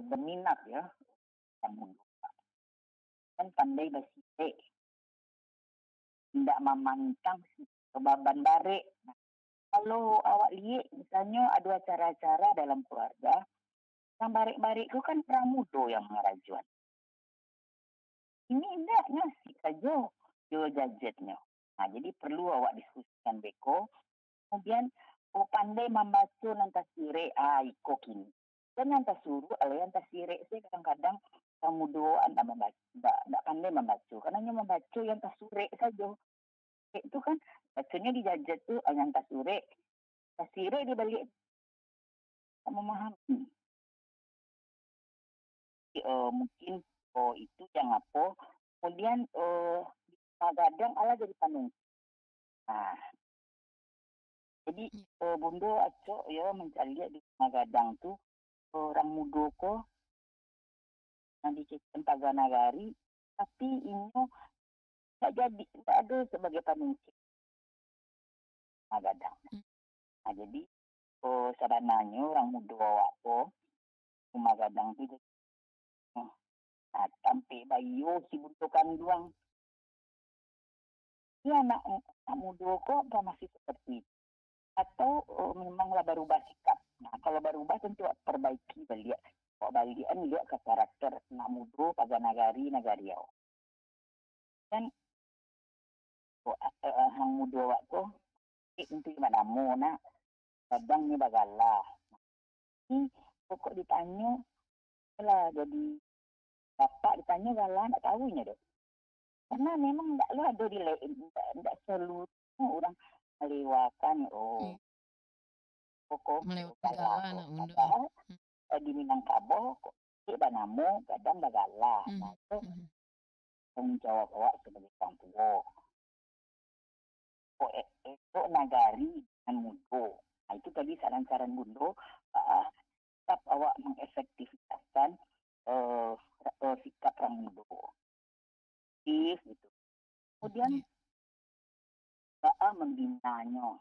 berminat ya, yang muda kan pandai basike, tidak memancang kebaban bare. Nah, kalau awak lihat misalnya ada acara-acara dalam keluarga, yang bare-bare itu kan pramudo yang merajuan. Ini enggak ngasih saja yo gadgetnya. Nah, jadi perlu awak diskusikan beko. Kemudian pandai membaca nanti sire iko kini. Dan nanti suruh oleh nanti sire sih kadang-kadang kamu doa anda membaca, tidak pandai membaca. Karena hanya membaca yang tasure saja. Itu kan bacanya di gadget tuh yang tasure. Tasire dibalik memahami. Mungkin itu yang apa. Kemudian kadang Allah jadi panung. Nah, jadi Iya. Bundo Aco ya mencari di Magadang tuh orang Mudoko yang di Cempaka Nagari, tapi ini nggak jadi, nggak ada sebagai pemimpin Magadang. Mm. Nah, jadi sebenarnya orang Mudoko Magadang itu nah, sampai bayu si Bundo Kanduang, dia anak Mudoko apa masih seperti itu? Atau memanglah berubah sikap. Nah, kalau berubah tentu perbaiki beliau. Kok balian lihat ke karakter nak mudo pada nagariau. Dan hang mudo waktu untuk mana mo na kadang ni bagala. Ini pokok ditanya lah jadi bapak ditanya galah nak tahunya dok. Karena memang tak lah ada di lain, tak seluruh orang melewakan Iya. pokok Melewati galah gala kok. anak muda. Padahal di Minangkabau kok banamo kadang bagala. Nah, Mhm, itu mhm. tanggung jawab awak sebagai orang tua. Itu nagari dan mudo. Nah, itu tadi saran-saran Bundo. Tetap awak mengefektifkan uh, sikap orang mudo. Gitu. Kemudian Iya. membinanya.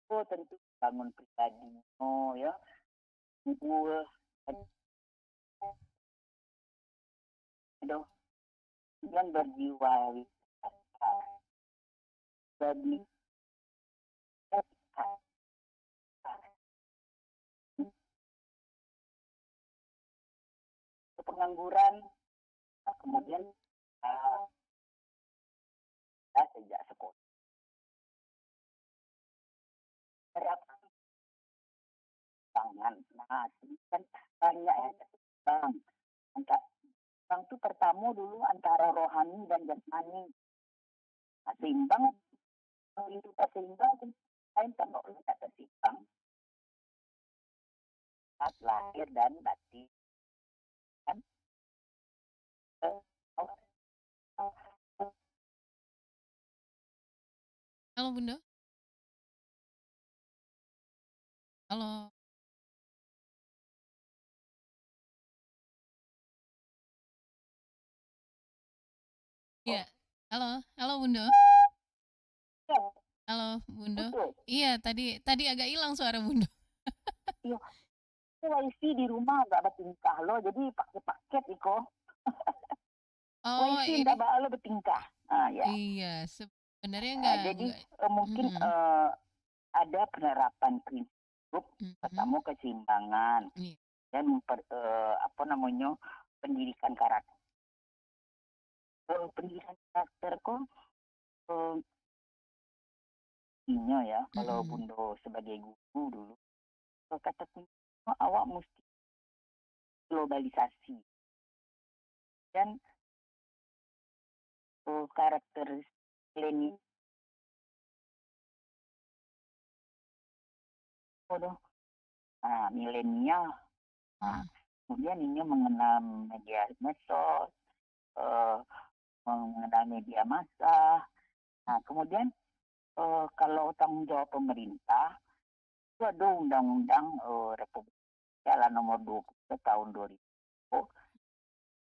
Oh, tentu bangun pribadi. Oh ya. Aduh. Aduh. Kemudian berjiwa wisata. Jadi pengangguran kemudian uh, sejak sekolah terapkan tangan. Nah, ini kan banyak yang bang. Bang itu pertama dulu antara rohani dan jasmani. Nah, seimbang kalau itu tak seimbang, lain kalau tak seimbang. Saat lahir dan batin kan. Halo Bunda. Halo. Iya. Halo, halo Bunda. Halo Bunda. Betul. Iya, tadi tadi agak hilang suara Bunda. Iya, wifi di rumah gak bertingkah loh, jadi pakai paket iko. Oh, Wifi ndak ini bakal bertingkah. Ah ya. iya, sebenarnya enggak. Jadi mungkin Mhm, ada penerapan prinsip mhm. pertama keseimbangan Iya. dan apa namanya pendidikan karakter. Pendidikan karakter kok eh, ini ya kalau Mhm. Bundo sebagai guru dulu kata kunci awak mesti globalisasi dan karakter milenial milenial. Nah, Mhm. kemudian ini mengenal media medsos, eh, mengenal media massa. Nah, kemudian kalau tanggung jawab pemerintah, itu ada Undang-Undang Republik Indonesia nomor 20 tahun 2000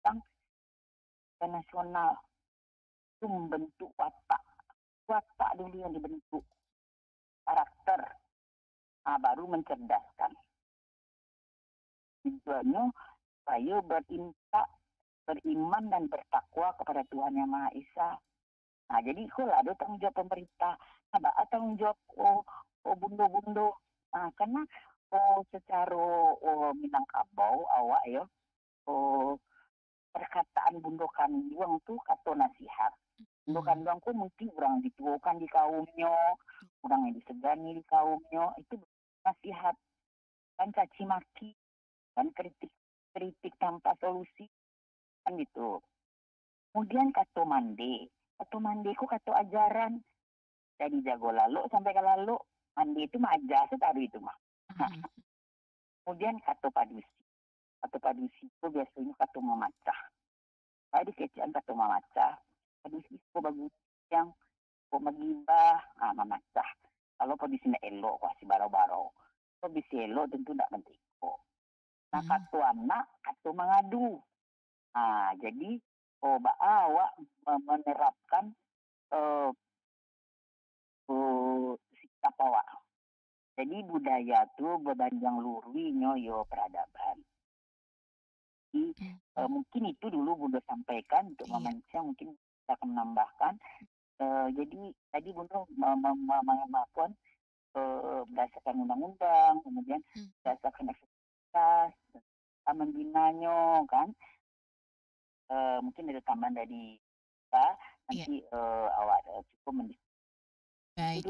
tentang nasional itu membentuk watak. Watak dulu yang dibentuk, karakter, baru mencerdaskan. tujuannya supaya beriman dan bertakwa kepada Tuhan Yang Maha Esa. Nah, jadi itulah ada tanggung jawab pemerintah. Nah, tanggung jawab bundo-bundo. Nah, karena secara Minangkabau awak ya, perkataan bundo kanduang tuh kata nasihat. Bundo kanduang tuh mungkin orang dituakan di kaumnya, orang yang disegani di kaumnya, itu nasihat. Kan caci maki, kan kritik tanpa solusi, kan gitu. Kemudian kata mande ku kata ajaran. Jadi jago lalu sampai ke lalu, mandi itu mah aja setaruh itu mah. Kemudian kata padusi itu biasanya kata memacah. Tadi kecian kata memacah. Padusi itu bagus yang magibah, memacah. Kalau padusi nak elok, pasti baro-baro. Kalau bisa elok tentu tak penting. Nah, kata anak, kata mengadu. Nah, jadi awak menerapkan sikap awak. Jadi budaya tu bebanjang lurinya yo peradaban. Jadi mungkin itu dulu Bunda sampaikan untuk memancing, mungkin kita akan menambahkan. Jadi tadi Bunda melakukan berdasarkan undang-undang, kemudian berdasarkan aktivitas, membinanya kan. Mungkin ada tambahan dari kita, nanti awak cukup mendiskusi. Baik.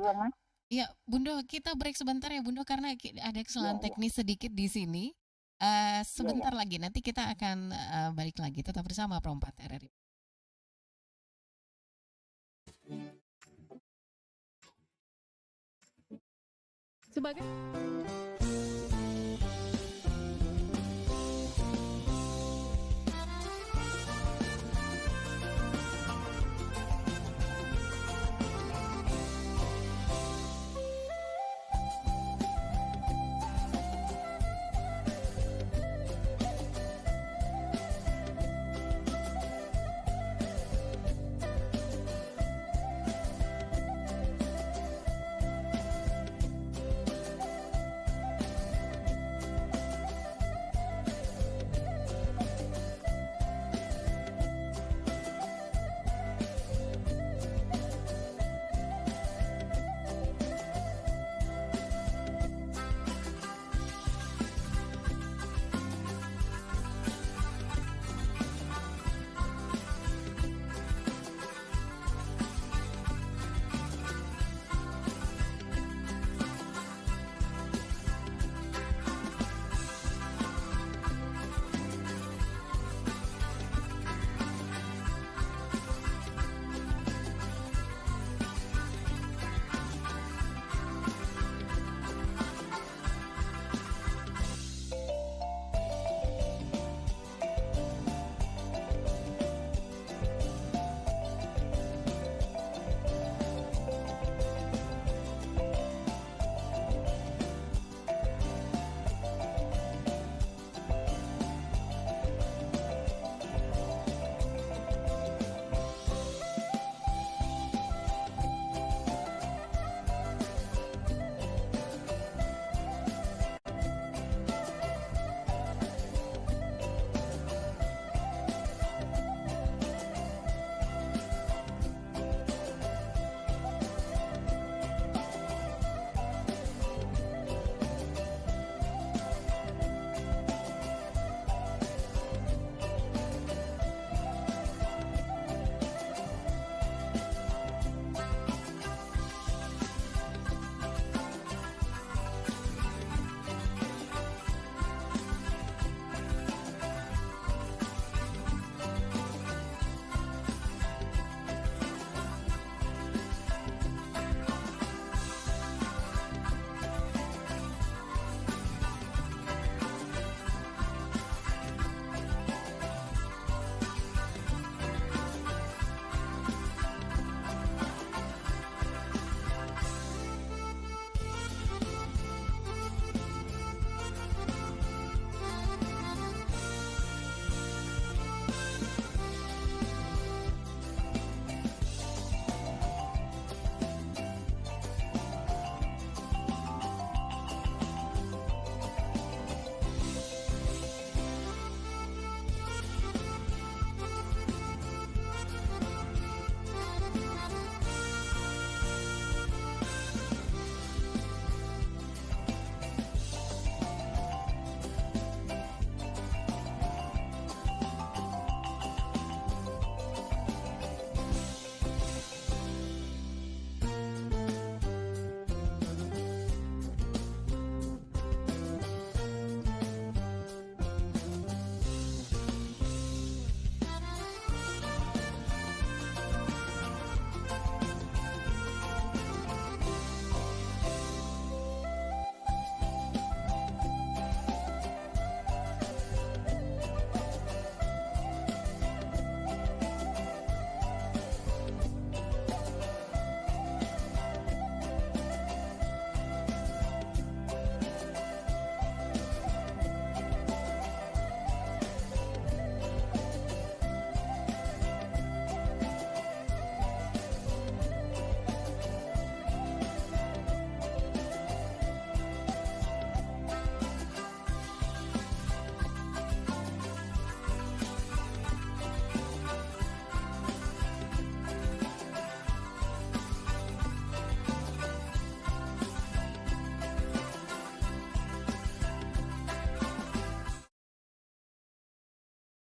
Iya, Bundo, kita break sebentar ya Bundo, karena ada kesalahan teknis sedikit di sini. Sebentar lagi, nanti kita akan balik lagi. Tetap bersama Pro 4 RRI. Sebagai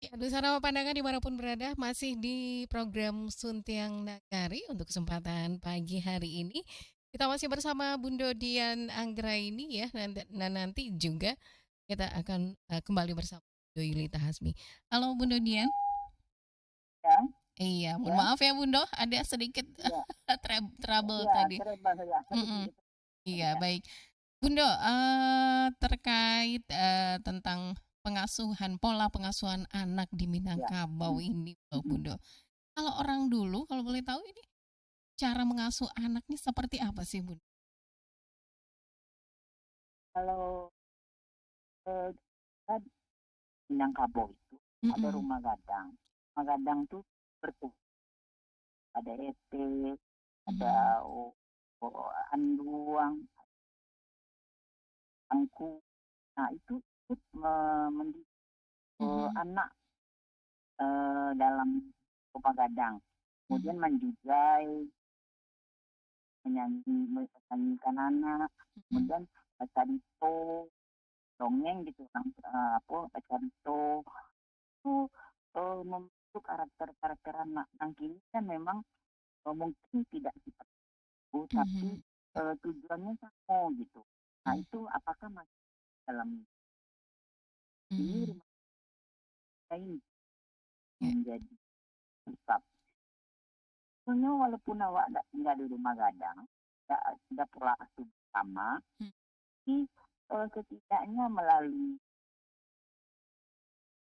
Ya, Nusantara Pandangan dimanapun berada masih di program Suntiang Nagari untuk kesempatan pagi hari ini. Kita masih bersama Bundo Dian Anggraini ya, dan nanti juga kita akan kembali bersama Bundo Yulita Hasmi. Halo Bundo Dian. Ya, Iya, mohon ya, maaf ya Bundo, ada sedikit ya, trouble ya, tadi. trouble ya. Mm-mm. Iya, Ya, baik. Bundo, terkait tentang pengasuhan, pola pengasuhan anak di ya. Minangkabau ini, loh, Bundo. Kalau orang dulu, kalau boleh tahu ini cara mengasuh anak ini seperti apa sih, Bun? Kalau kan Minangkabau itu ada Mm-mm. rumah gadang. Rumah gadang tuh bertuh. Ada ET, ada Mhm. anduang, angku. Nah itu mendidik Mhm. anak dalam rumah gadang. Mhm. Kemudian menjujai, menyanyikan anak, Mhm. kemudian baca dito, dongeng gitu, apa baca dito itu membentuk karakter-karakter anak. Yang kini kan memang mungkin tidak seperti itu, tapi Mhm. tujuannya sama gitu. Nah Mhm. itu apakah masih dalam ini Mhm. rumah ini Ya. menjadi tetap? Sebenarnya walaupun awak tidak tinggal di rumah gadang, tidak pola asuh bersama, Mhm. tapi setidaknya melalui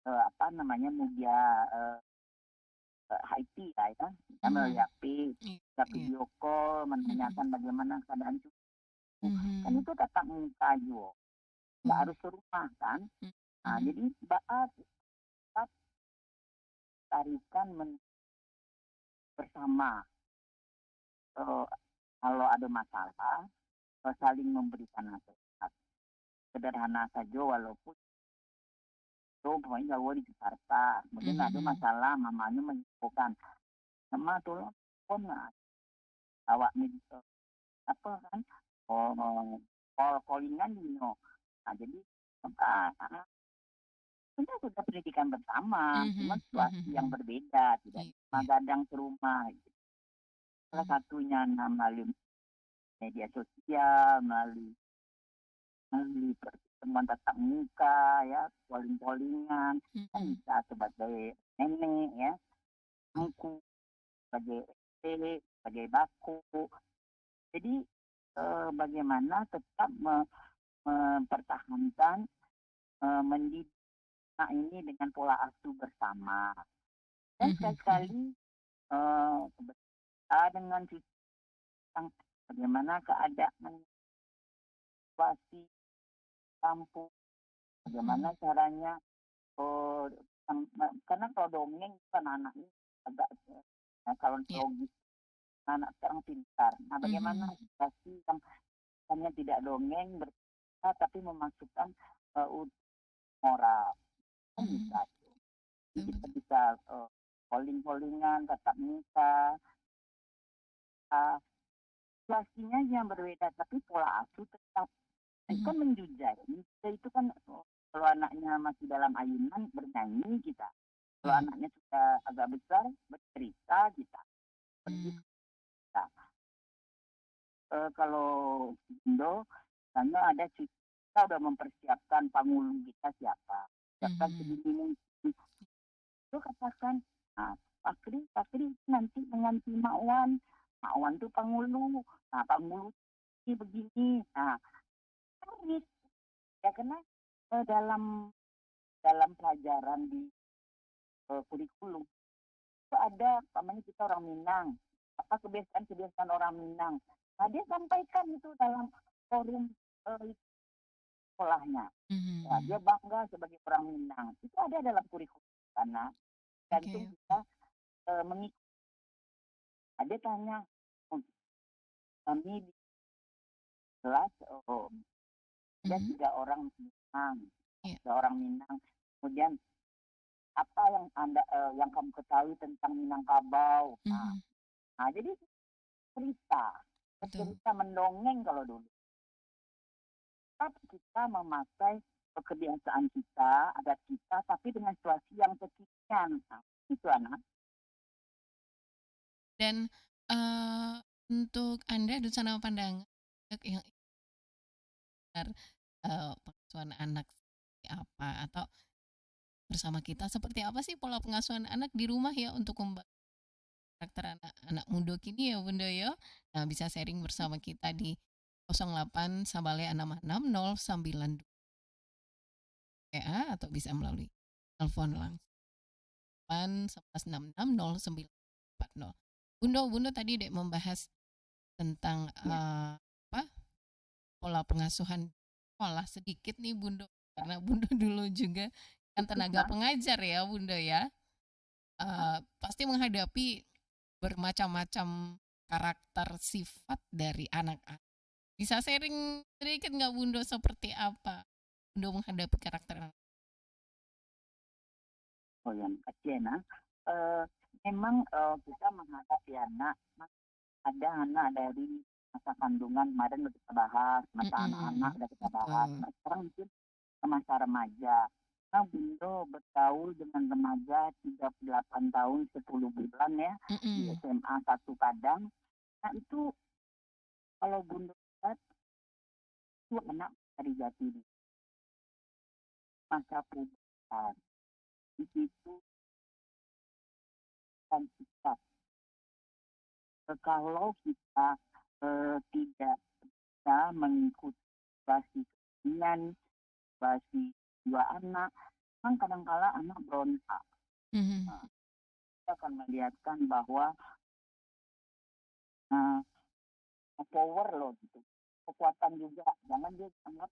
apa namanya media IT lah ya, kita melalui Mhm. HP, Iya. kita Iya. video call, Mhm. menanyakan bagaimana keadaan cucu. Kan Mhm. itu tatap muka juga, nggak Mhm. harus ke rumah kan. Nah, Mhm. jadi bahas tetap tarikan bersama. Eh, kalau ada masalah, saling memberikan nasihat. Sederhana saja walaupun itu pokoknya jauh di Jakarta. Kemudian ada Mhm. masalah, mamanya menginfokan, "Mama tolong pun awak minta apa kan, oh, callingan dino." Nah, jadi apa, kita sudah pendidikan bersama, cuma Mhm. situasi yang Mhm. berbeda, tidak Iya. cuma Iya. gadang ke rumah. Gitu. Salah Mhm. satunya melalui media sosial, melalui pertemuan tatap muka, ya, calling-callingan, kan Mhm. bisa sebagai nenek, ya, angku, sebagai istri, sebagai baku. Jadi bagaimana tetap mempertahankan mendidik anak ini dengan pola asuh bersama. Dan Mhm. Mhm. sekali-kali dengan tentang bagaimana keadaan situasi kampung, bagaimana Mhm. caranya, oh, karena kalau dongeng kan anak ini agak kalau Iya. logis anak sekarang pintar. Nah, bagaimana Mhm. situasi yang hanya tidak dongeng bercerita tapi memasukkan moral kan Mhm. bisa. Jadi Betul, kita betul. bisa callingan, tatap muka, situasinya yang berbeda tapi pola asuh tetap. Itu Mhm. kan menjujai. Menjujai itu kan kalau anaknya masih dalam ayunan bernyanyi kita. Kalau Iya. anaknya sudah agak besar bercerita kita. Pergi Mhm. kita. Kalau Indo, karena ada kita udah mempersiapkan pangulu kita siapa. Siapkan Mhm. sedini mungkin. Itu katakan, nah, Pakri nanti mengganti Makwan. Makwan itu pangulu. Nah, pangulu ini begini. Nah, tarik. Ya karena dalam dalam pelajaran di kurikulum itu ada namanya kita orang Minang, apa kebiasaan-kebiasaan orang Minang. Nah dia sampaikan itu dalam forum sekolahnya. Ya, dia Mhm. bangga sebagai orang Minang. Itu ada dalam kurikulum karena gantung Oke. kita mengikuti. Ada tanya, oh, kami di kelas ada Mhm. 3 orang Minang, Iya. 3 orang Minang. Kemudian apa yang yang kamu ketahui tentang Minangkabau? Nah, Mhm. nah jadi cerita, Betul. cerita mendongeng kalau dulu. Tetap kita memakai kebiasaan kita, adat kita, tapi dengan situasi yang kekinian. Nah, itu anak. Dan untuk Anda dan sana pandangan yang pengasuhan anak seperti apa, atau bersama kita seperti apa sih pola pengasuhan anak di rumah ya untuk membangun karakter anak-anak muda kini ya Bunda ya. Nah, bisa sharing bersama kita di 08 Sabale 66092 WA, atau bisa melalui telepon langsung 1166 0940. Bunda tadi dek membahas tentang apa pola pengasuhan sekolah sedikit nih Bunda, karena Bunda dulu juga kan tenaga pengajar ya Bunda ya. Pasti menghadapi bermacam-macam karakter sifat dari anak-anak. Bisa sharing sedikit nggak Bunda seperti apa Bunda menghadapi karakter anak? Oh yang kecil, nah. Memang kita menghadapi anak, ada anak dari masa kandungan kemarin udah kita bahas, masa anak-anak udah kita bahas. Nah, sekarang mungkin ke masa remaja. Nah, Bunda bergaul dengan remaja 38 tahun 10 bulan ya, di SMA 1 Padang. Nah, itu kalau Bunda lihat, itu anak dari jati diri. Masa perubahan. Di situ kan sikap. Kalau kita tidak bisa mengikuti situasi kekinian, situasi dua anak, kan kadang-kala anak berontak. Nah, kita akan melihatkan bahwa power loh gitu, kekuatan juga. Jangan dia anggap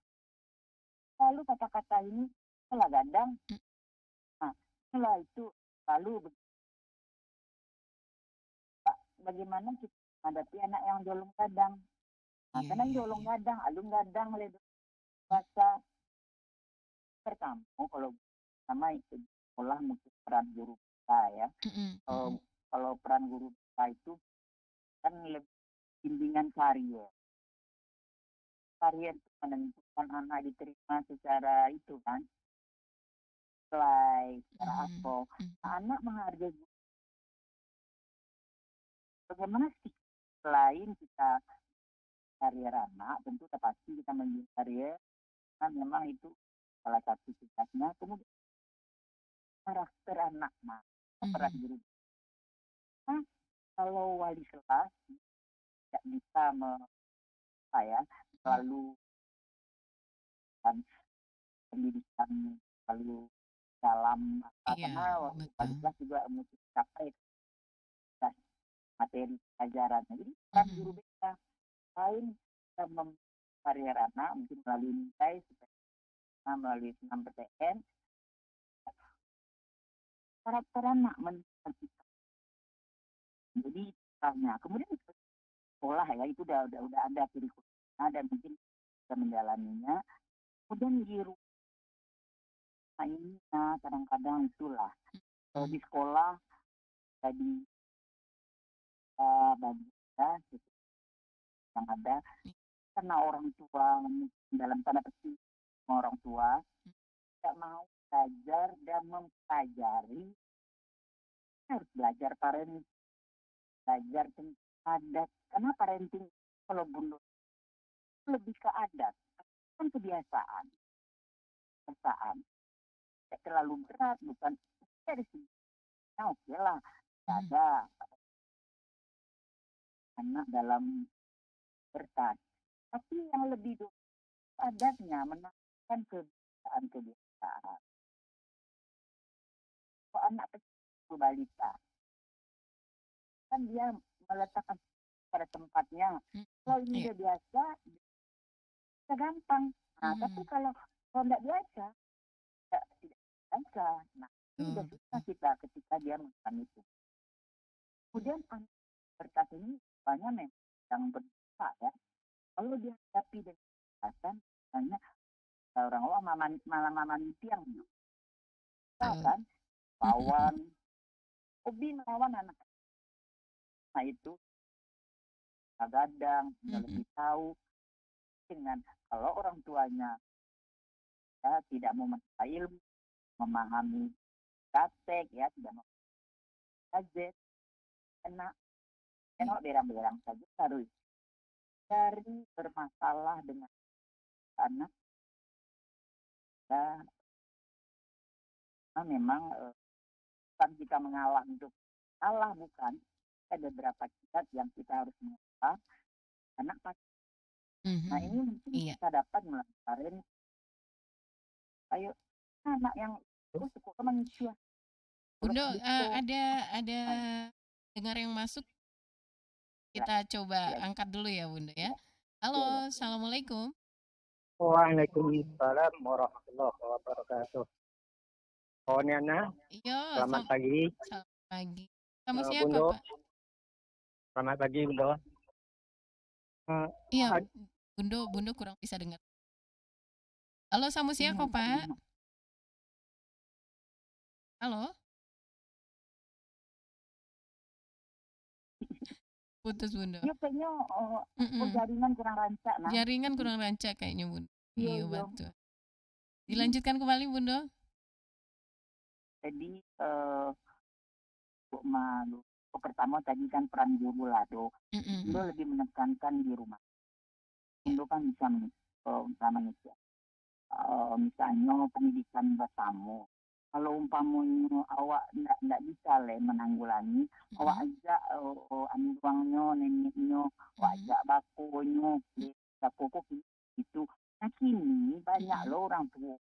lalu kata-kata ini salah gadang. Nah, setelah itu lalu bagaimana kita menghadapi anak yang jolong gadang. Nah, karena jolong gadang, alung gadang, ledo bahasa pertama kalau sama itu sekolah mungkin peran guru kita ya. Kalau peran guru kita itu kan lebih bimbingan karier. Karier itu menentukan anak diterima secara itu kan, nilai, secara apa. Anak menghargai guru. Bagaimana sih selain kita karier anak, tentu pasti kita menjadi karier, kan memang itu salah satu tugasnya. Kemudian karakter anak, nah, peran guru. Nah, kalau wali kelas tidak bisa selalu kan pendidikan selalu dalam karena wali kelas juga mesti capai materi pelajaran. Jadi peran guru kita lain kita karier anak mungkin melalui nilai, melalui senam PTN, karakter anak menentukan kita. Jadi kemudian sekolah ya itu udah ada kurikulumnya dan mungkin bisa menjalaninya. Kemudian di rumah ini kadang-kadang itulah di sekolah tadi bagi kita yang ada karena orang tua dalam tanda petik orang tua tidak mau belajar dan mempelajari, harus belajar parenting, belajar tentang adat. Karena parenting kalau Bunda lebih ke adat, kan kebiasaan, tidak terlalu berat, bukan dari sini. Nah, oke lah, ada anak dalam bertas. Tapi yang lebih adatnya menanamkan kebiasaan. Kalau anak kecil balita, kan dia meletakkan pada tempatnya. Kalau ini dia biasa, bisa gampang. Nah, tapi kalau tidak biasa, tidak biasa. Nah, ini sudah susah kita ketika dia melakukan itu. Kemudian anak berkas ini banyak memang yang berbeda ya. Kalau dia hadapi dengan kekerasan, misalnya orang malah mama tiang, kan, lawan, hobi melawan anak. Nah itu kadang lebih tahu dengan kalau orang tuanya ya, tidak mau menerima ilmu, memahami praktek, ya, tidak mau gadget, enak, enak berang-berang saja harus dari bermasalah dengan anak. Ya, memang bukan kita mengalah untuk kalah, bukan. Ada beberapa kiat yang kita harus mengalah. Anak pasti. Nah ini mungkin kita dapat melalui ayo anak yang suka manusia. Bunda, ada dengar yang masuk. Kita coba angkat dulu ya Bunda ya. Halo, assalamualaikum. Waalaikumsalam warahmatullahi wabarakatuh. Oh Niana, iya, selamat pagi. Selamat pagi. Sama siapa Bundo. Pak? Selamat pagi Bundo. Iya, Bundo kurang bisa dengar. Halo, sama siapa Pak? Halo? Putus Bundo. Iya kayaknya jaringan kurang rancak. Nah. Jaringan kurang rancak kayaknya Bundo. Iya betul. Dilanjutkan kembali Bundo. Jadi pertama tadi kan peran guru lah tuh. Bundo lebih menekankan di rumah. Bundo kan bisa umpamanya misalnya pendidikan bersama. Kalau umpamanya awak tidak bisa menanggulangi, awak ajak anduangnya, neneknya, awak ajak bakonya, bakoko gitu. Nah kini banyak loh orang tua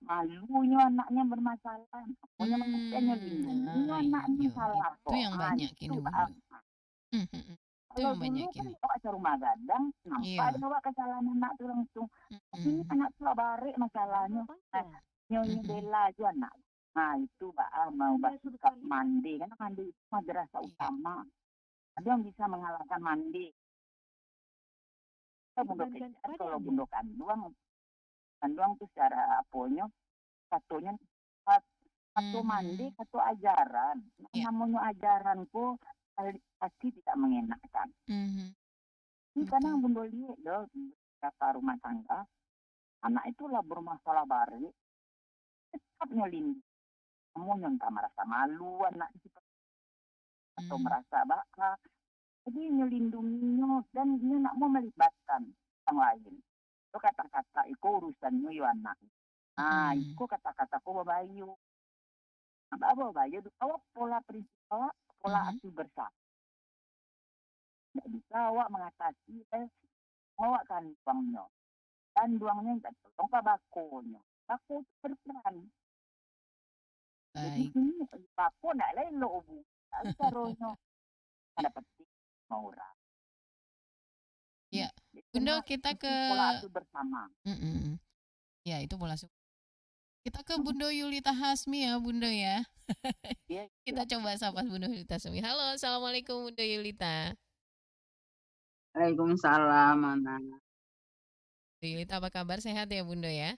malunya anaknya bermasalah, pokoknya manusianya lindungi anaknya salah. Itu yang banyak kini. Kalau dulu kan awak ke rumah gadang, nampak ada awak kesalahan anak tu langsung. Ini anak tu balik masalahnya. Nyonya bela aja anak. Nah itu mau bersikap mandi, karena mandi itu madrasah utama. Ada yang bisa mengalahkan mandi. Kalau bundo kanduang itu secara aponya, satunya satu mandi, satu ajaran. Namanya ajaran ku pasti tidak mengenakan. Ini kadang bundo lihat loh, kata rumah tangga, anak itulah bermasalah baru, tetap nyolin. Kamu yang tak merasa malu anak itu atau merasa bakal, jadi nyelindunginya dan dia nak mau melibatkan orang lain. Itu kata-kata itu urusannya yo anak. Nah, itu kata-kataku babayu. Apa babayu? Awak pola prinsip awak, pola asuh bersama. Tidak bisa awak mengatasi awak kan duangnya. Dan duangnya tidak tolong ke bakonya. Bako itu berperan. Jadi ini bako tidak lain lo obu. Tapi caranya ada penting mau orang. Ya, Bundo kita ke pola asuh bersama. Ya itu pola asuh. Kita ke Bundo Yulita Hasmi ya Bundo ya. Kita coba sapa Bundo Yulita Hasmi. Halo, assalamualaikum Bundo Yulita. Waalaikumsalam, Mana. Yulita apa kabar? Sehat ya Bundo ya?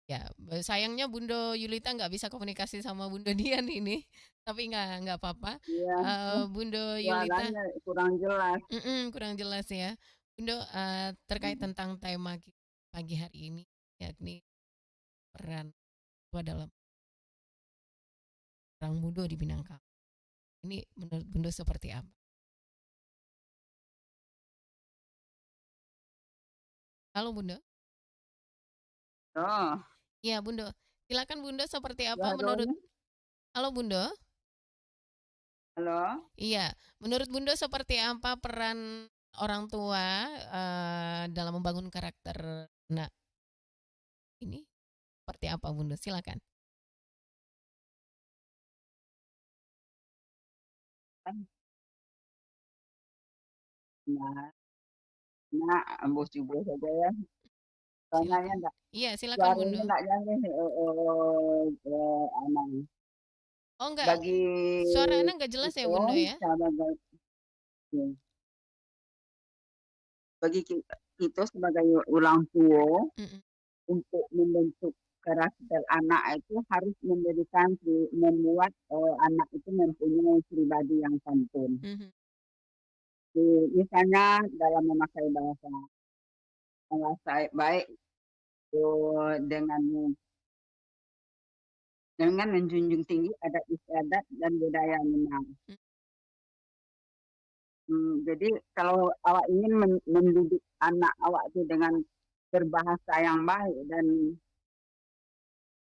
Ya, sayangnya Bundo Yulita nggak bisa komunikasi sama Bundo Dian ini, tapi nggak apa-apa. Iya. Bundo Yulita kurang jelas. Kurang jelas ya, Bundo. Terkait tentang tema pagi hari ini, yakni peran tua dalam perang Bundo di Minangkabau. Ini menurut Bundo seperti apa? Halo Bundo. Oh. Iya Bundo, silakan Bundo, seperti apa menurut? Halo Bundo. Halo. Iya, menurut Bundo seperti apa peran orang tua dalam membangun karakter anak ini? Seperti apa Bundo? Silakan. Nah, ambos juga saja ya. Soalnya enggak. Iya, silakan Bundo. Enggak jangan anak. Oh enggak. Bagi suara anak enggak jelas ya Bundo ya? Bagi kita sebagai orang tua untuk membentuk karakter anak itu harus membuat anak itu mempunyai pribadi yang santun. Misalnya dalam memakai bahasa baik dengan menjunjung tinggi adat istiadat dan budaya Minang. Jadi kalau awak ingin mendidik anak awak itu dengan berbahasa yang baik dan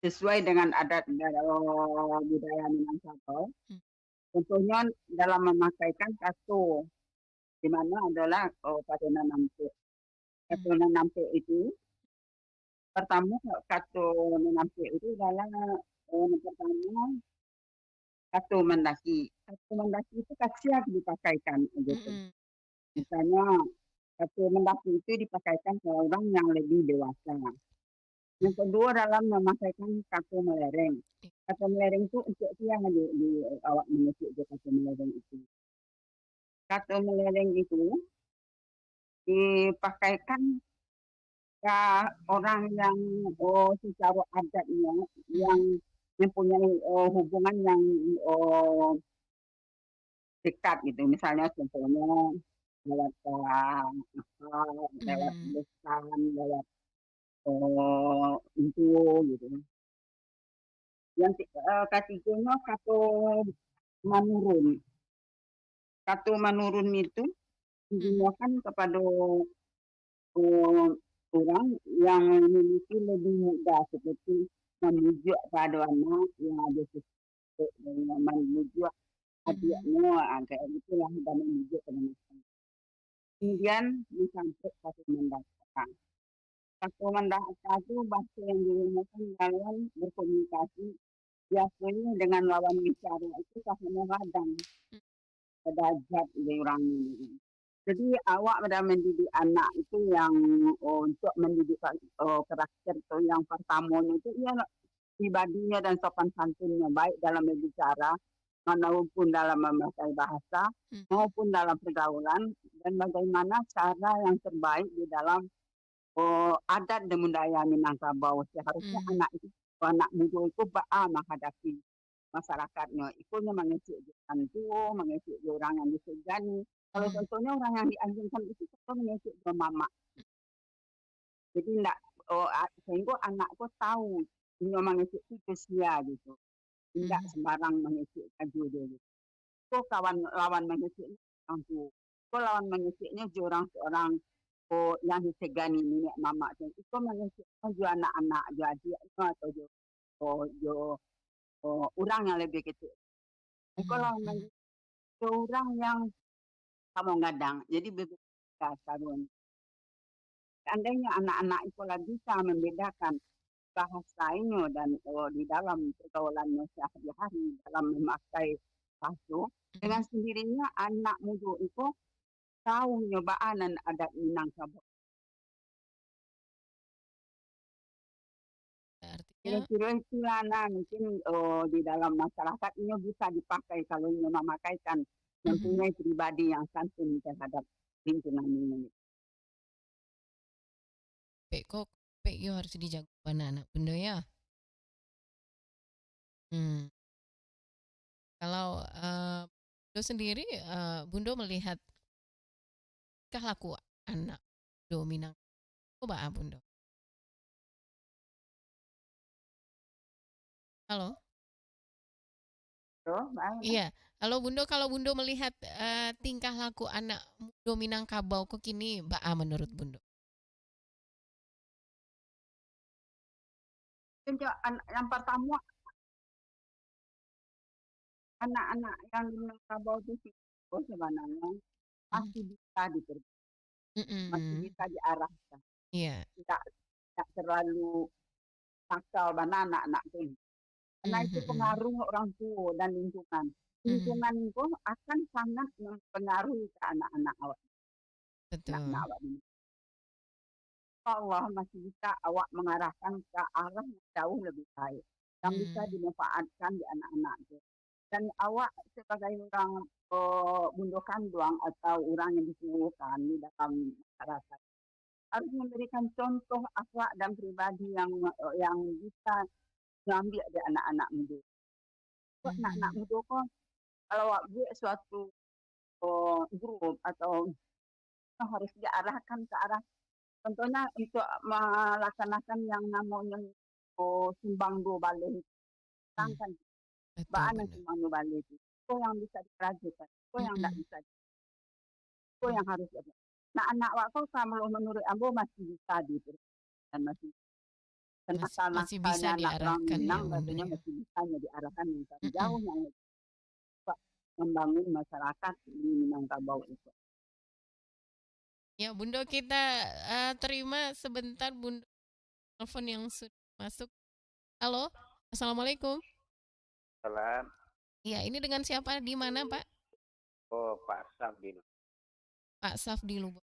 sesuai dengan adat budaya Minangkabau, contohnya dalam memakaikan kato, di mana adalah patena nampe. Patena nampe itu pertama kato nampe itu adalah pertama kato mendaki. Kato mendaki itu kasiak dipakaikan gitu. Misalnya kato mendaki itu dipakaikan ke orang yang lebih dewasa. Yang kedua dalam memakaikan kato melereng. Kato melereng itu untuk yang di awak mengecek kato melereng itu. Kato melereng itu dipakaikan ke orang yang secara adatnya yang mempunyai hubungan yang dekat gitu. Misalnya contohnya lewat lewat lesan, lewat itu gitu. Yang ketiganya kato manurun. Kato manurun itu digunakan kepada orang yang memiliki lebih muda, seperti memujuk pada anak yang ada sesuatu dengan memujuk adiknya, kayak gitulah, dan memujuk dengan kemudian sampai satu mendata. Satu mendata itu bahasa yang digunakan dalam berkomunikasi biasanya dengan lawan bicara itu kasarnya kadang derajat di orang. Jadi awak pada mendidik anak itu yang untuk mendidik karakter itu yang pertamanya itu ia pribadinya dan sopan santunnya baik dalam berbicara maupun dalam memakai bahasa maupun dalam pergaulan, dan bagaimana cara yang terbaik di dalam adat dan budaya Minangkabau. Seharusnya anak muda itu menghadapi masyarakatnya. Ikunya mengecek hantu, mengecek orang yang disegani. Kalau contohnya orang yang dianjingkan itu contoh mengecek mama. Jadi enggak sehingga anakku tahu ini mengecek itu sia gitu. Tidak sembarang mengecek baju dia gitu. Kok lawan mengeceknya orang tua. Kok lawan mengeceknya orang seorang yang disegani nenek mama. Itu mengeceknya juga anak-anak, juga adiknya atau juga orang yang lebih kecil. Kalau orang yang kamu gadang, jadi berbeda karun. Seandainya anak-anak itu bisa membedakan bahasanya dan di dalam pergaulannya sehari-hari dalam memakai baju, dengan sendirinya anak muda itu tahu nyobaan adat Minangkabau. Kira-kira itulah mungkin di dalam masyarakat ini bisa dipakai kalau memakaikan mempunyai pribadi yang santun terhadap lingkungan ini. Kok yo harus dijaga anak-anak bunda ya. Kalau Bundo sendiri, Bundo melihat laku anak dominan, coba Bundo. Halo. Iya, halo Bundo. Kalau Bundo melihat tingkah laku anak Minangkabau kok kini menurut Bundo? Yang pertama, anak-anak yang di Minangkabau itu sebenarnya masih bisa masih bisa diarahkan. Tidak terlalu nakal pada anak-anak itu. Karena itu pengaruh orang tua dan lingkungan. Lingkungan itu akan sangat mempengaruhi ke anak-anak awak. Betul. Anak awak ini. Allah masih bisa awak mengarahkan ke arah yang jauh lebih baik. Yang bisa dimanfaatkan di anak-anak itu. Dan awak sebagai orang bundo kanduang atau orang yang disuruhkan di dalam masyarakat harus memberikan contoh akhlak dan pribadi yang bisa mengambil dari anak-anak muda. Anak-anak muda kok kalau awak buat suatu grup atau harus diarahkan ke arah Contohnya untuk melaksanakan yang namanya sumbang dua balik itu kan Betul, baan yang benar. sumbang dua balik itu yang bisa diperajukan, itu yang tidak bisa, itu yang harus ada. Nah anak waktu kalau menurut Ambo masih bisa dan masih Masih bisa nakal-nakalnya anak orang diarahkan ya Minang Bunda katanya ya. masih bisa diarahkan yang Mm-mm. jauhnya membangun masyarakat di Minangkabau itu. Ya Bunda, kita terima sebentar Bunda telepon yang sudah masuk. Halo, Assalamualaikum. Salam. Iya, ini dengan siapa? Di mana Pak? Oh, Pak Sabil. Pak Saf di Lubuk.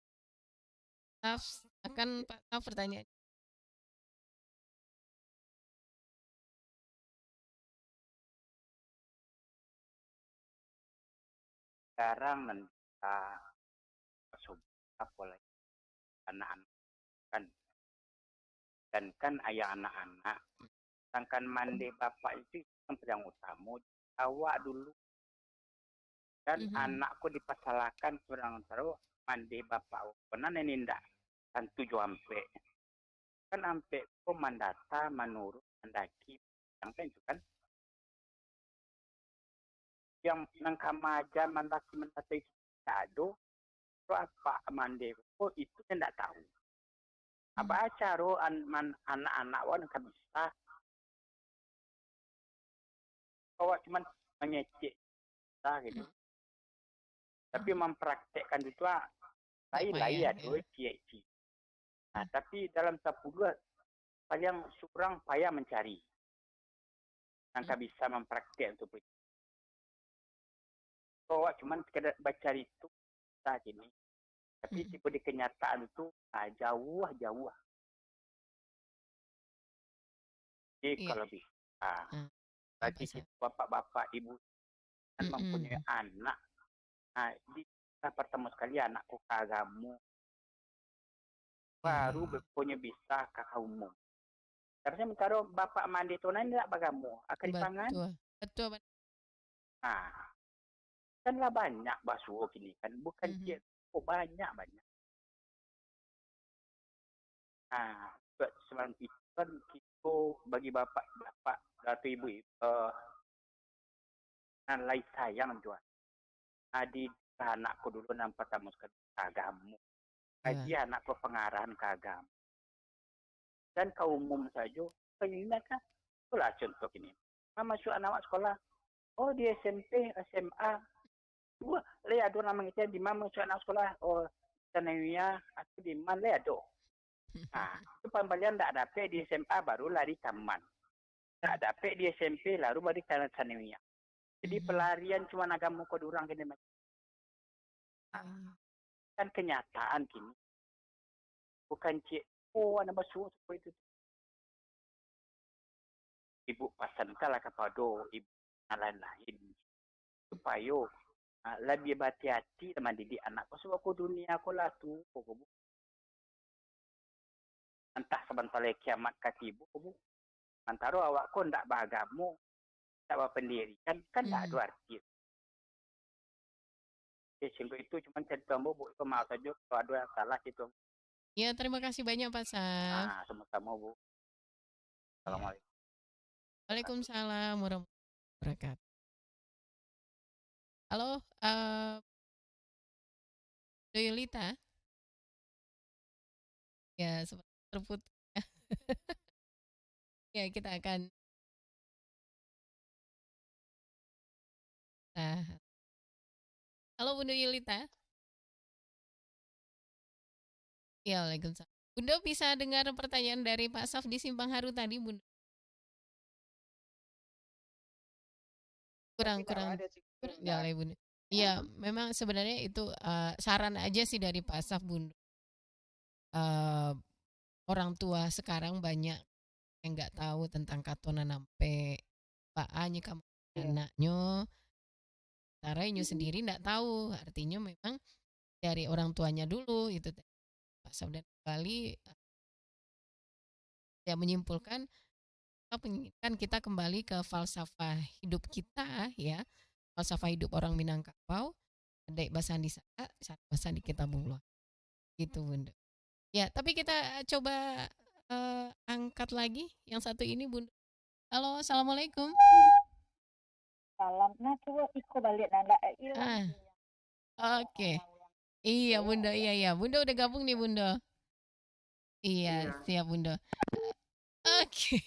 Saf, akan Pak Saf pertanyaan. Sekarang kita coba pola anak-anak kan, dan kan ayah anak-anak, sedangkan mandi bapak itu yang utama awak dulu, dan anakku dipasalkan kurang taruh mandi bapak pernah nenindak dan 7 ampe kan ampe ko mandata menurut mendaki yang itu kan yang nangkamaja mendaki itu ado itu apa mandi ko itu tidak tahu apa acara anak-anak wan kan bisa bahwa cuma mengecek gitu tapi mempraktekkan itu lain ya tuh cie. Nah tapi dalam 10 paling surang payah mencari yang bisa mempraktek untuk itu bahwa cuma sekedar baca itu saat ini tapi tipe di kenyataan itu jauh jadi kalau bisa bagi kita bapak-bapak ibu kan mempunyai anak kita pertama sekali anakku kagamu baru punya bisa kakak umum harusnya mencari bapak mandi tunan tidak bagamu akan dipangan betul. Nah kan lah banyak basuh gini kan bukan banyak nah selain itu kan kita bagi bapak atau ibu lain sayang juga di anakku dulu nampak pertama sekali kagamu kaji anakku pengarahan kagam dan kaum umum saja pengingat kan itulah contoh ini masuk anak sekolah di SMP SMA lihat dua nama kita di mana masuk anak sekolah Tanawiyah atau di mana lihat do nah itu pembelian tidak dapat di SMA baru lari taman tidak dapat di SMP lalu baru ke Tanawiyah jadi pelarian cuma agama kau durang gini kan kenyataan kini bukan anak basuh seperti itu ibu pasan kalah kepada ibu lain-lain supaya lebih hati-hati teman didik anakku sebab aku dunia aku lah tu entah sebentar lagi kiamat katibu antara awakku ndak beragamu ndak berpendirian kan tak ada arti sehingga itu cuma cerita bu itu maaf saja kalau ada yang salah gitu ya terima kasih banyak Pak Saf sama-sama Bu. Assalamualaikum. Waalaikumsalam warahmatullahi wabarakatuh. Halo Doyolita ya sempat terputus ya kita akan halo Bunda Yulita. Ya, Waalaikumsalam. Bunda bisa dengar pertanyaan dari Pak Saf di Simpang Haru tadi, Bunda? Kurang ya, Bunda. Iya, memang sebenarnya itu saran aja sih dari Pak Saf, Bunda. Orang tua sekarang banyak yang nggak tahu tentang katonan sampai Pak Anya kamu anaknya. Caranya sendiri nggak tahu, artinya memang dari orang tuanya dulu itu Pak Saf dan Bali ya menyimpulkan menginginkan kita kembali ke falsafah hidup kita ya, falsafah hidup orang Minangkabau, dek basandi saka, basandi kita bunglo gitu Bunda. Ya, tapi kita coba angkat lagi yang satu ini, Bunda. Halo, assalamualaikum. Salam. Nah, coba Iko balik nanda hilang. Oke. Iya, Bunda. Iya. Bunda udah gabung nih, Bunda. Iya, siap, Bunda. Oke.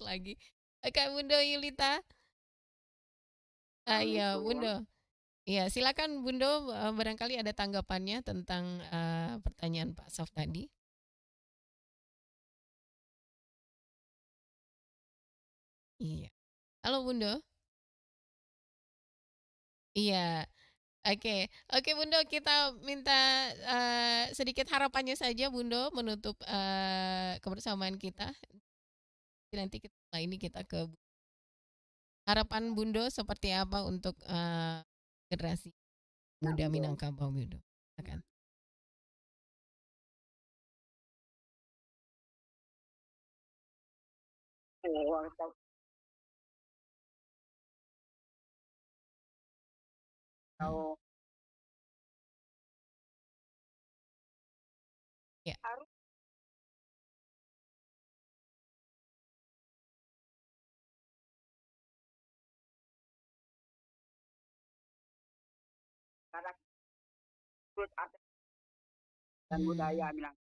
Lagi. Kak Bunda Yulita. Iya, Bunda. Iya, silakan Bunda, barangkali ada tanggapannya tentang pertanyaan Pak Sof tadi. Iya. Halo Bunda. Iya. Oke. Oke Bunda, kita minta sedikit harapannya saja Bunda menutup kebersamaan kita. Nanti setelah ini kita ke harapan Bunda seperti apa untuk generasi muda Minangkabau Bunda. Silakan. Ya. Dan budaya Minang.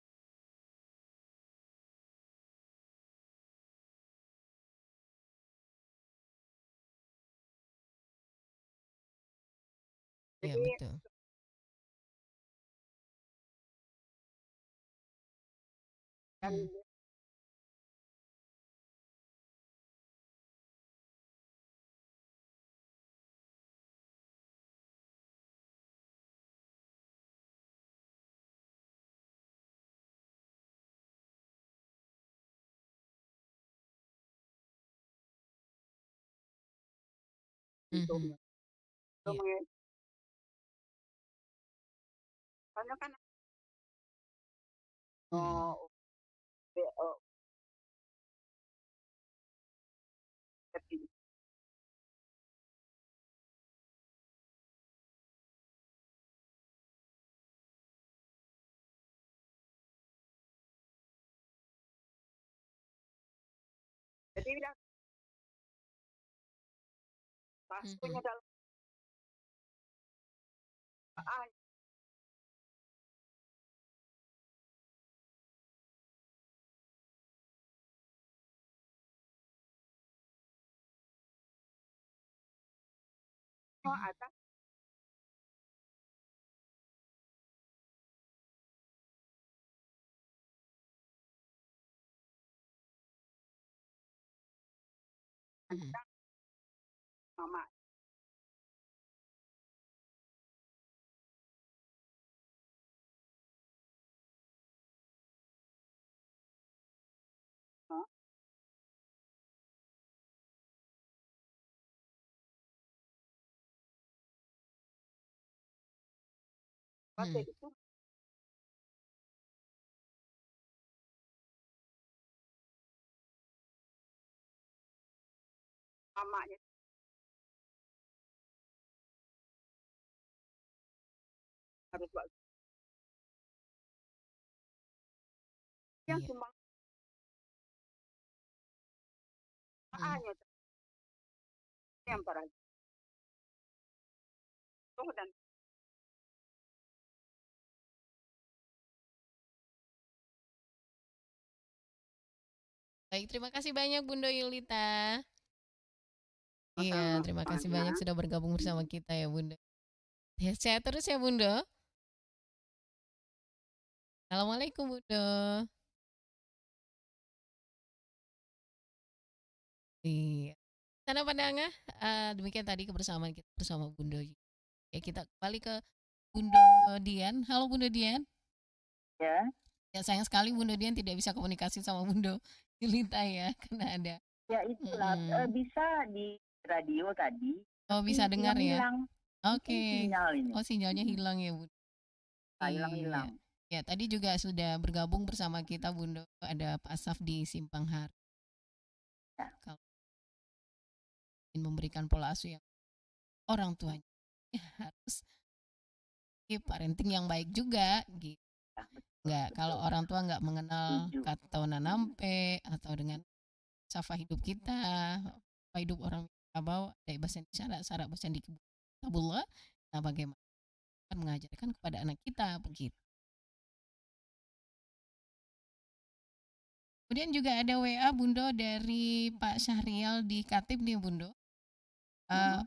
Ya, betul. Karena kan jadi bilang pastinya dalam atas mama. Itu mamanya harus buat yang cuma hanya yang para dan Baik, terima kasih banyak Bunda Yulita. Iya, terima kasih banyak sudah bergabung bersama kita ya Bunda. Ya, sehat terus ya Bunda. Assalamualaikum Bunda. Iya. Sana pandangan, demikian tadi kebersamaan kita bersama Bunda. Ya, kita kembali ke Bunda Dian. Halo Bunda Dian. Ya. Ya, sayang sekali Bunda Dian tidak bisa komunikasi sama Bunda Yulita ya, karena ada. Ya itulah, bisa di radio tadi. Oh, bisa dengar ya. Oke. Sinyal ini. Oh, sinyalnya hilang ya Bunda. Hilang. Ya, tadi juga sudah bergabung bersama kita Bunda, ada Pak Saf di Simpang Har. Ya. Kalau ingin memberikan pola asuh yang orang tuanya harus parenting yang baik juga gitu. Enggak, kalau orang tua nggak mengenal Setuju. kata nanampe atau dengan safa hidup kita, apa hidup orang bawa dari bahasa Indonesia ada syarat bahasa di kitabullah. Nah, bagaimana akan mengajarkan kepada anak kita begitu. Kemudian juga ada WA Bundo dari Pak Syahrial di Katib nih Bundo.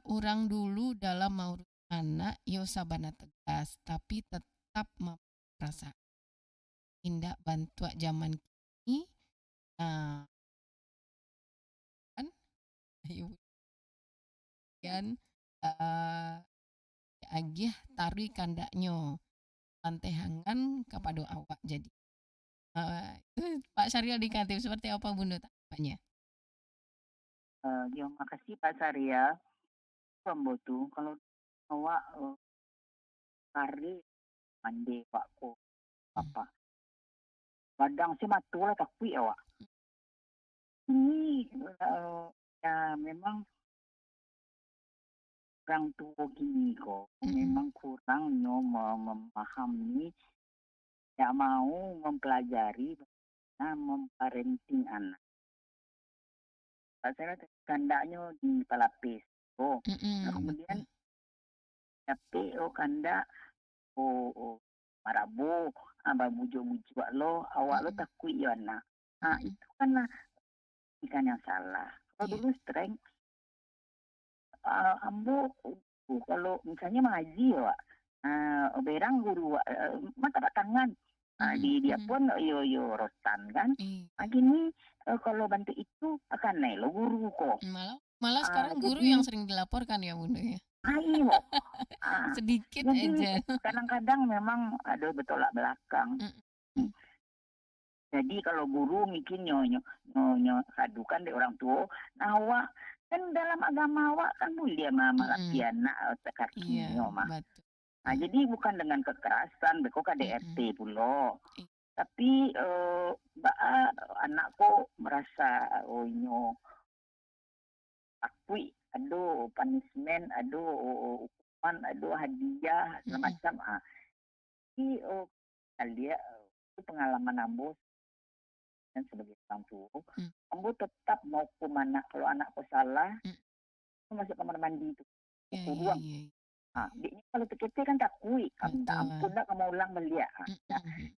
Orang dulu dalam mengurus anak yo sabana tegas tapi tetap merasa tindak bantu zaman kini. Kan ayo kemudian agih tari kandaknyo lantehangan kepada awak jadi itu Pak Syarial di Katib seperti apa Bunda tanggapannya? Ya makasih Pak Sarya. Pembutuh kalau awak kari mandi Pak ko apa. Badang si matulah takui awak. Ini ya memang orang tua gini kok memang kurangnya memahami, tidak mau mempelajari bagaimana memparenting anak. Saya kandaknya di pelapis. Nah, kemudian tapi kanda marabu bujuk-bujuk lo awak lo takui ya anak. Nah itu kan ikan yang salah. Kalau dulu strength ambo kalau misalnya mengaji ya berang guru mata tangan dia pun yo rotan kan gini kalau bantu itu akan naik lo guru kok malah sekarang guru yang sering dilaporkan ya Bunda ya. Ayo sedikit jadi, aja kadang-kadang memang ada bertolak belakang. Jadi kalau guru mungkin nyo kadukan dari orang tua, nah awak kan dalam agama awak kan mulia malapian kakinya mah. Nah jadi bukan dengan kekerasan, beko KDRT pulo. Tapi anakku merasa nyo akui, aduh punishment, aduh hukuman, aduh hadiah, segala macam. Jadi dia itu pengalaman ambo dan sebagai orang tua, ambo tetap mau hukum anak. Kalau anakku salah, masuk kamar mandi itu, ruang. Dia kalau TKP kan takui, ampun dah kamu ulang belia.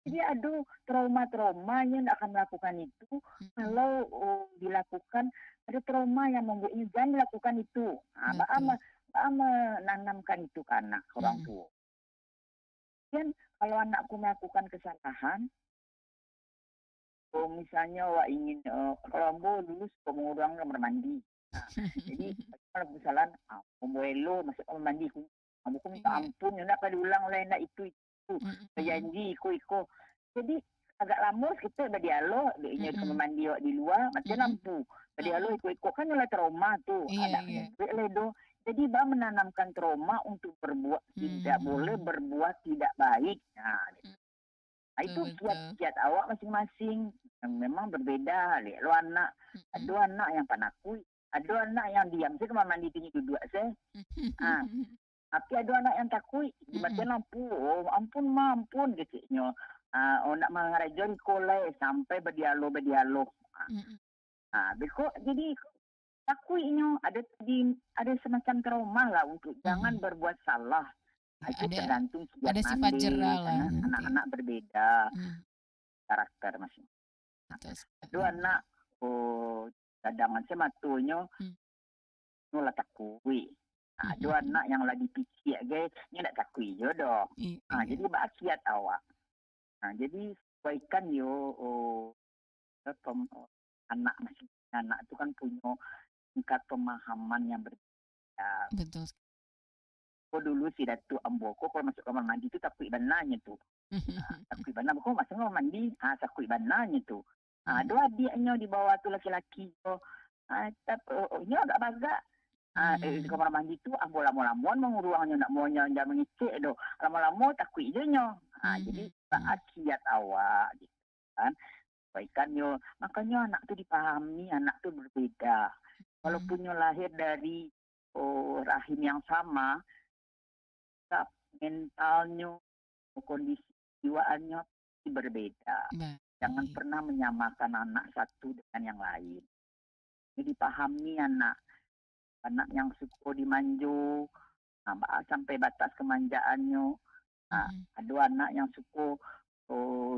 Jadi aduh trauma-traumanya tidak akan melakukan itu. Kalau dilakukan ada trauma yang membuatnya jangan dilakukan itu. Menanamkan itu ke anak orang tua. Dan kalau anakku melakukan kesalahan, misalnya wak ingin kalau ambo dulu suka mengurang kamar mandi. Jadi kalau kesalahan, ambo masuk kamar mandi, ambo minta ampun, nak pada ulang oleh nak itu, berjanji iko. Jadi agak lama kita berdialog, dia kamar mandi wak di luar, macam lampu. Berdialog iko kan oleh trauma tu, anak ledo. Jadi menanamkan trauma untuk berbuat tidak boleh berbuat tidak baik. Itu kiat-kiat awak masing-masing memang berbeda. Lo anak, ada anak yang panakui, ada anak yang diam saya kamar mandi tinggi duduk saya. Tapi ada anak yang takui, macam lampu, ampun gitu. Nak mengajar kolej sampai berdialog. Jadi takuinya ada semacam trauma lah untuk jangan berbuat salah. Itu tergantung ada sifat jerah lah. Anak-anak berbeda karakter masing-masing. Itu anak cadangan sematunya nolak takui. Ada anak yang lagi pikir guys, ni nak takui jodoh. Jadi kiat awak. Jadi sesuaikan anak itu kan punya tingkat pemahaman yang berbeda. Betul. Dulu si Datu Amboko kalau masuk kamar mandi itu takui bananya tu. Takui bana kok masuk kamar mandi, takui bananya tu. Dua adiknya di bawah tu laki-laki tu. Tapi agak bagak. Di kamar mandi tu ambo lama-lama menguruangnya nak mau jangan mengicik do. Lama-lama takui je nyo. Jadi kiat awak gitu kan. Baikkan yo. Makanya anak tu dipahami, anak tu berbeda. Walaupun lahir dari rahim yang sama, mentalnya, kondisi jiwaannya berbeda. Baik. Jangan pernah menyamakan anak satu dengan yang lain. Jadi dipahami anak yang suka dimanju, sampai batas kemanjaannya. Ada anak yang suka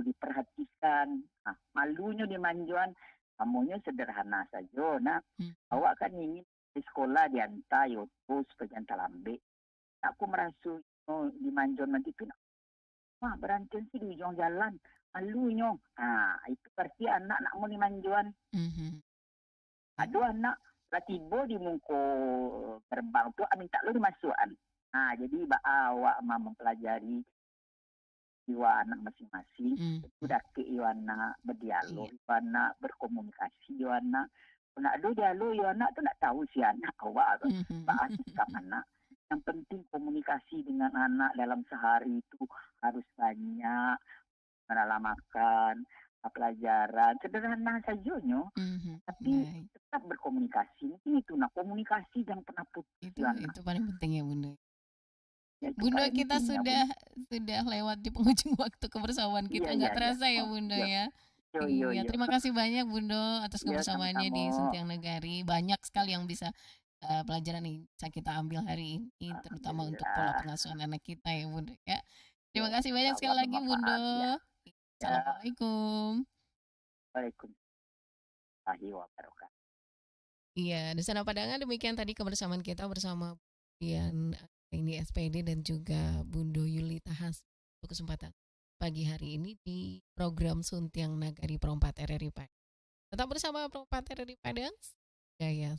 diperhatikan, malunya dimanjuan, kamunya sederhana saja. Awak kan ingin di sekolah diantar terus pergi lambe. Aku merasa dimanjuan nanti tu, berantem sih di ujung jalan, malunya. Itu berarti anak nak mau dimanjuan. Ada anak tiba di muka gerbang tu, minta lu dimasukkan. Jadi awak mempelajari jiwa anak masing-masing. Itu dake anak berdialog, anak berkomunikasi, anak nak ada dialog, anak tu nak tahu si anak awak apa sikap anak. Yang penting komunikasi dengan anak dalam sehari itu harus banyak, dalam makan, pelajaran sederhana sajanya, tapi tetap berkomunikasi. Mungkin itu komunikasi jangan pernah putus. Itu paling penting ya Bunda. Bunda, kita sudah lewat di penghujung waktu kebersamaan kita, nggak terasa ya Bunda ya. Iya, terima kasih banyak Bunda atas kebersamaannya di Sentiang Negari. Banyak sekali yang bisa pelajaran yang bisa kita ambil hari ini, terutama untuk pola pengasuhan anak kita ya Bunda ya. Terima kasih banyak sekali lagi Bunda. Assalamualaikum. Waalaikumsalam wabarakatuh. Iya, Dusana Padangan, demikian tadi kebersamaan kita bersama ini SPD dan juga Bundo Yulita Has untuk kesempatan pagi hari ini di program Sentiang Nagari Perompat RRI Padang. Tetap bersama Perompat RRI Padang. Jaya.